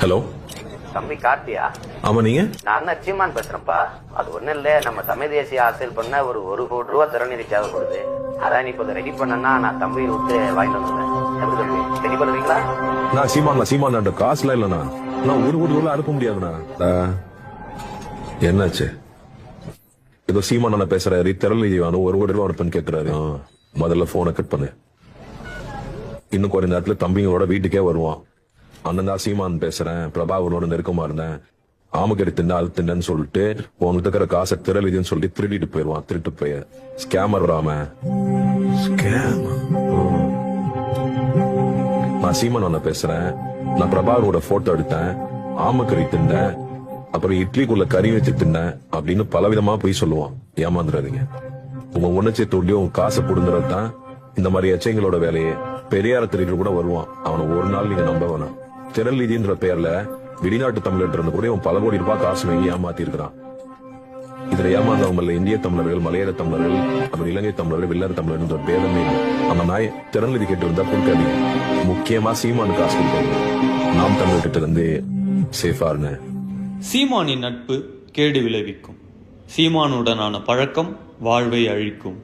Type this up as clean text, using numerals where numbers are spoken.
Hello, தம்பி கார்த்தியா? ஆமா நீங்க? நான் தான் சீமான் பேசுறேன்ப்பா. அது ஒண்ணும் இல்ல, நம்ம தமிழ் தேசிய அரசியல் பண்ண ஒரு 1 கோடி ரூபா திறநிதி தேவைப்படுது. அதான் நீ இப்ப ரெடி பண்ணனா நான் தம்பியை விட்டு வாங்கிட்டு வந்துடுறேன். எப்படி தம்பி, ரெடி பண்ணுவீங்களா? நான் சீமான் காசுலாம் இல்லண்ணா. நான் 1 கோடி ரூபாய் அனுப்ப முடியாதுண்ணா. என்னாச்சு? ஏதோ சீமான் பேசுறாரு, திறநிதி வேணும், 1 கோடி ரூபாய் அனுப்புன்னு கேட்கிறாரு. முதல்ல போனை கட் பண்ணு. இன்னும் கொஞ்ச நேரத்துல தம்பிங்களோட வீட்டுக்கே வருவான். அண்ணன் தான் சீமான் பேசுறேன், பிரபாகரனோட நெருக்கமா இருந்தேன், ஆமக்கடி தின்ன அது தின்னு சொல்லிட்டு உங்ககிட்ட இருக்கிற காசை திரளிதுன்னு சொல்லி திருடிட்டு போயிருவான். திருட்டு போய ஸ்கேமர் வராம. நான் சீமான் அண்ணன் பேசுறேன். நான் பிரபாகரோட போட்டோ எடுத்தேன், ஆமக்கறி தின்னேன், அப்புறம் இட்லிக்குள்ள கறி வச்சு தின்னேன் அப்படின்னு பலவிதமா போய் சொல்லுவான். ஏமாந்துடாதீங்க. உங்க உணர்ச்சி தோண்டியும் உங்க காசை புடுங்குறது தான் இந்த மாதிரி எச்சைங்களோட வேலையே. பெரியார திருட்டு கூட வருவான். அவனை ஒரு நாள் நீங்க நம்ப வேணாம். திறநிதின்ற பெயர்ல வெளிநாட்டு தமிழர் இருந்து கூட பல கோடி ரூபாய் காசு வாங்கி ஏமாத்தி இருக்கிறான். இதுல ஏமாந்தவங்க இந்திய தமிழர்கள், மலையாள தமிழர்கள், அப்புறம் இலங்கை தமிழர்கள், வில்லர் தமிழர் பேதமே இல்லை. அந்த நாய் திறநிதி கேட்டு இருந்தா கொடுக்காதீங்க. முக்கியமா சீமானு காசு கொடுக்காதீங்க. நாம் தமிழர் கிட்ட இருந்து சேஃபா இருங்க. சீமானின் நட்பு கேடு விளைவிக்கும். சீமானுடனான பழக்கம் வாழ்வை அழிக்கும்.